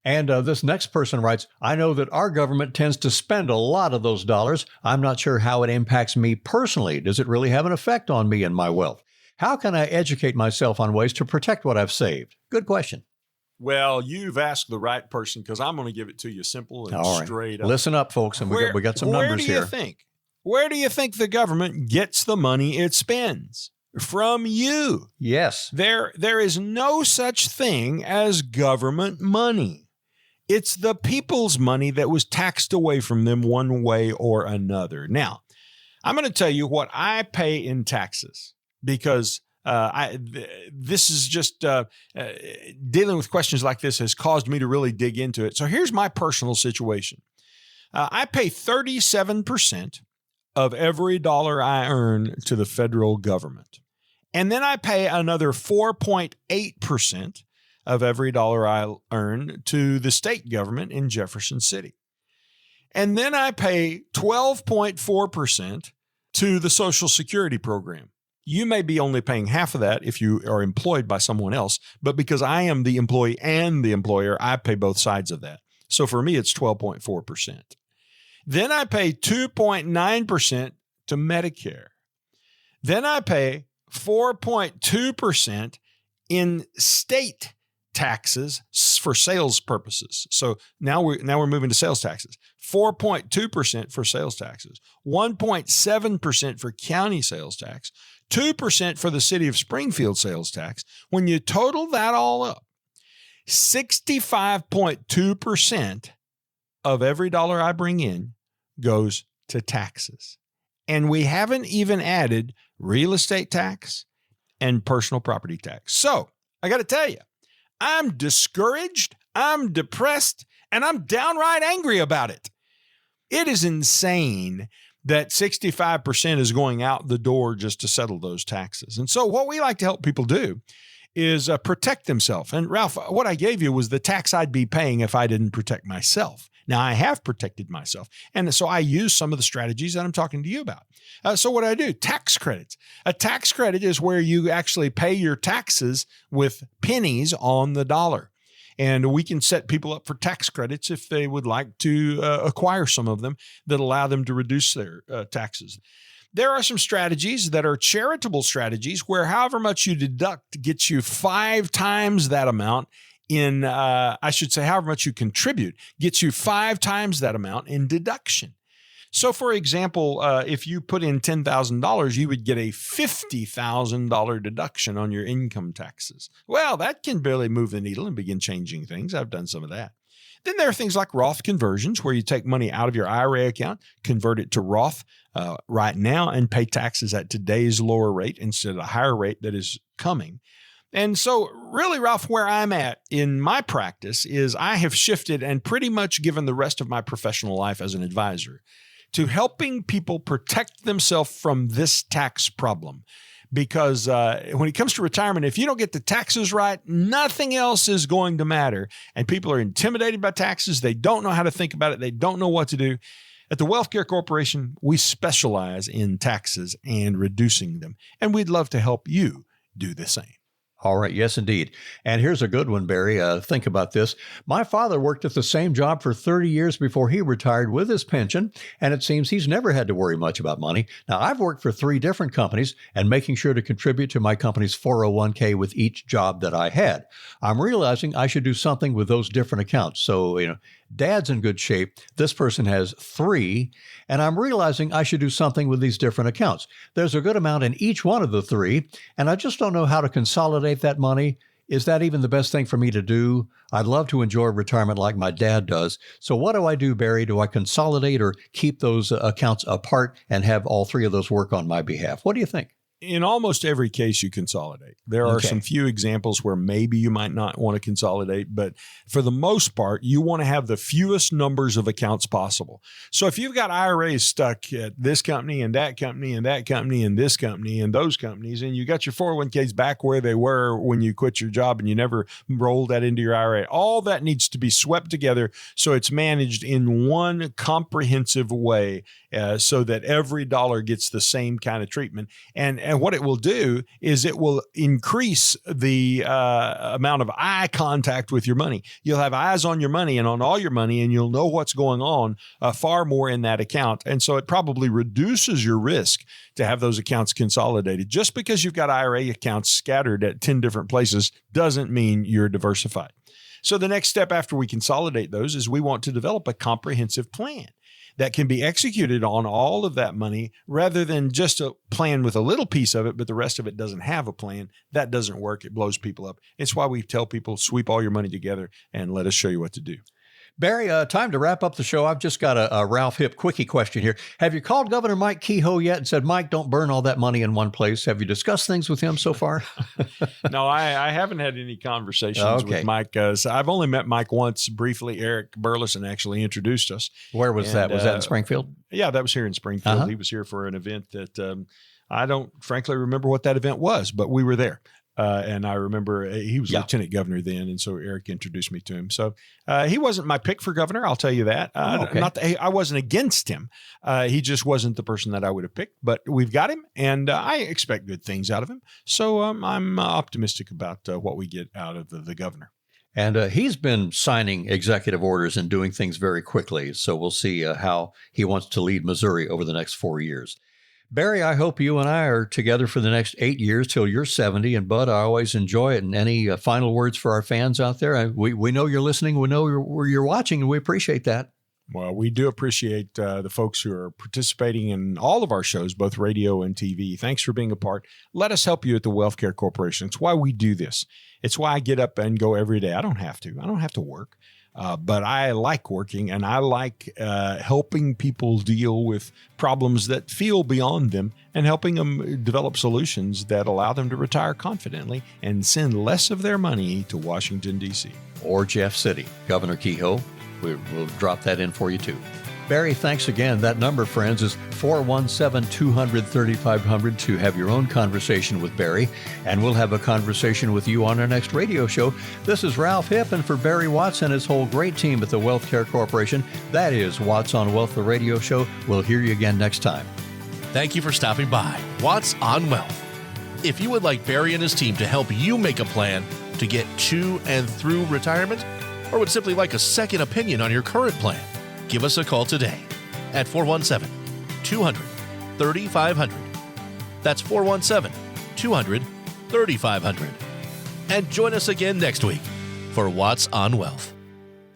And this next person writes, I know that our government tends to spend a lot of those dollars. I'm not sure how it impacts me personally. Does it really have an effect on me and my wealth? How can I educate myself on ways to protect what I've saved? Good question. Well, you've asked the right person, because I'm going to give it to you simple and straight up. Listen up, folks, and we got some numbers here. Where do you think the government gets the money it spends? From you. Yes. There is no such thing as government money. It's the people's money that was taxed away from them one way or another. Now, I'm going to tell you what I pay in taxes, because this is just dealing with questions like this has caused me to really dig into it. So here's my personal situation. I pay 37% of every dollar I earn to the federal government. And then I pay another 4.8% of every dollar I earn to the state government in Jefferson City. And then I pay 12.4% to the Social Security program. You may be only paying half of that if you are employed by someone else, but because I am the employee and the employer, I pay both sides of that. So for me, it's 12.4%. Then I pay 2.9% to Medicare. Then I pay 4.2% in state taxes for sales purposes. So now we're moving to sales taxes. 4.2% for sales taxes, 1.7% for county sales tax, 2% for the city of Springfield sales tax. When you total that all up, 65.2% of every dollar I bring in goes to taxes. And we haven't even added real estate tax and personal property tax. So I got to tell you, I'm discouraged, I'm depressed, and I'm downright angry about it. It is insane that 65% is going out the door just to settle those taxes. And so what we like to help people do is protect themselves. And Ralph, what I gave you was the tax I'd be paying if I didn't protect myself. Now, I have protected myself. And so I use some of the strategies that I'm talking to you about. So what do I do? Tax credits. A tax credit is where you actually pay your taxes with pennies on the dollar. And we can set people up for tax credits if they would like to acquire some of them that allow them to reduce their taxes. There are some strategies that are charitable strategies where however much you deduct gets you 5 times that amount however much you contribute gets you 5 times that amount in deduction. So, for example, if you put in $10,000, you would get a $50,000 deduction on your income taxes. Well, that can barely move the needle and begin changing things. I've done some of that. Then there are things like Roth conversions, where you take money out of your IRA account, convert it to Roth right now, and pay taxes at today's lower rate instead of a higher rate that is coming. And so really, Ralph, where I'm at in my practice is I have shifted and pretty much given the rest of my professional life as an advisor to helping people protect themselves from this tax problem. Because when it comes to retirement, if you don't get the taxes right, nothing else is going to matter. And people are intimidated by taxes. They don't know how to think about it. They don't know what to do. At the Wealth Care Corporation, we specialize in taxes and reducing them. And we'd love to help you do the same. All right. Yes, indeed. And here's a good one, Barry. Think about this. My father worked at the same job for 30 years before he retired with his pension, and it seems he's never had to worry much about money. Now, I've worked for 3 different companies and making sure to contribute to my company's 401k with each job that I had. I'm realizing I should do something with those different accounts. So, Dad's in good shape. This person has 3, and I'm realizing I should do something with these different accounts. There's a good amount in each one of the 3, and I just don't know how to consolidate that money. Is that even the best thing for me to do? I'd love to enjoy retirement like my dad does. So what do I do, Barry? Do I consolidate or keep those accounts apart and have all 3 of those work on my behalf? What do you think? In almost every case, you consolidate. There are some few examples where maybe you might not want to consolidate, but for the most part, you want to have the fewest numbers of accounts possible. So if you've got IRAs stuck at this company and that company and that company and this company and those companies, and you got your 401ks back where they were when you quit your job and you never rolled that into your IRA, all that needs to be swept together so it's managed in one comprehensive way so that every dollar gets the same kind of treatment. And what it will do is it will increase the amount of eye contact with your money. You'll have eyes on your money and on all your money, and you'll know what's going on far more in that account. And so it probably reduces your risk to have those accounts consolidated. Just because you've got IRA accounts scattered at 10 different places doesn't mean you're diversified. So the next step after we consolidate those is we want to develop a comprehensive plan that can be executed on all of that money rather than just a plan with a little piece of it, but the rest of it doesn't have a plan. That doesn't work. It blows people up. It's why we tell people, sweep all your money together and let us show you what to do. Barry, time to wrap up the show. I've just got a Ralph Hipp quickie question here. Have you called Governor Mike Kehoe yet and said, Mike, don't burn all that money in one place? Have you discussed things with him so far? No, I haven't had any conversations with Mike. So I've only met Mike once briefly. Eric Burleson actually introduced us. Where was that? Was that in Springfield? Yeah, that was here in Springfield. Uh-huh. He was here for an event that I don't frankly remember what that event was, but we were there. And I remember he was lieutenant governor then, and so Eric introduced me to him. So he wasn't my pick for governor, I'll tell you that. Not that I wasn't against him. He just wasn't the person that I would have picked. But we've got him, and I expect good things out of him. So I'm optimistic about what we get out of the governor. And he's been signing executive orders and doing things very quickly. So we'll see how he wants to lead Missouri over the next 4 years. Barry, I hope you and I are together for the next 8 years till you're 70. And Bud, I always enjoy it. And any final words for our fans out there? We know you're listening. We know you're watching, and we appreciate that. Well, we do appreciate the folks who are participating in all of our shows, both radio and TV. Thanks for being a part. Let us help you at the Wealth Care Corporation. It's why we do this. It's why I get up and go every day. I don't have to work. But I like working, and I like helping people deal with problems that feel beyond them and helping them develop solutions that allow them to retire confidently and send less of their money to Washington, D.C. Or Jeff City. Governor Kehoe, we'll drop that in for you too. Barry, thanks again. That number, friends, is 417-200-3500 to have your own conversation with Barry, and we'll have a conversation with you on our next radio show. This is Ralph Hipp, and for Barry Watts and his whole great team at the Wealth Care Corporation, that is Watts on Wealth, the radio show. We'll hear you again next time. Thank you for stopping by Watts on Wealth. If you would like Barry and his team to help you make a plan to get to and through retirement, or would simply like a second opinion on your current plan, give us a call today at 417-200-3500. That's 417-200-3500. And join us again next week for Watts on Wealth.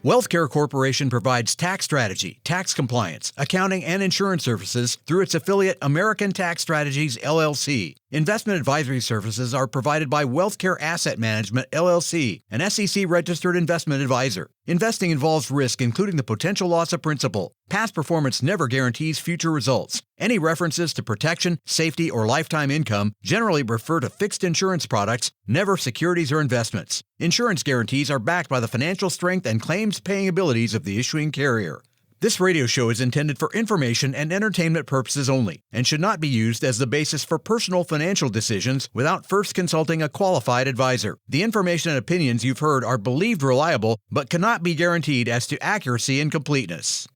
WealthCare Corporation provides tax strategy, tax compliance, accounting, and insurance services through its affiliate American Tax Strategies, LLC. Investment advisory services are provided by WealthCare Asset Management, LLC, an SEC-registered investment advisor. Investing involves risk, including the potential loss of principal. Past performance never guarantees future results. Any references to protection, safety, or lifetime income generally refer to fixed insurance products, never securities or investments. Insurance guarantees are backed by the financial strength and claims-paying abilities of the issuing carrier. This radio show is intended for information and entertainment purposes only and should not be used as the basis for personal financial decisions without first consulting a qualified advisor. The information and opinions you've heard are believed reliable but cannot be guaranteed as to accuracy and completeness.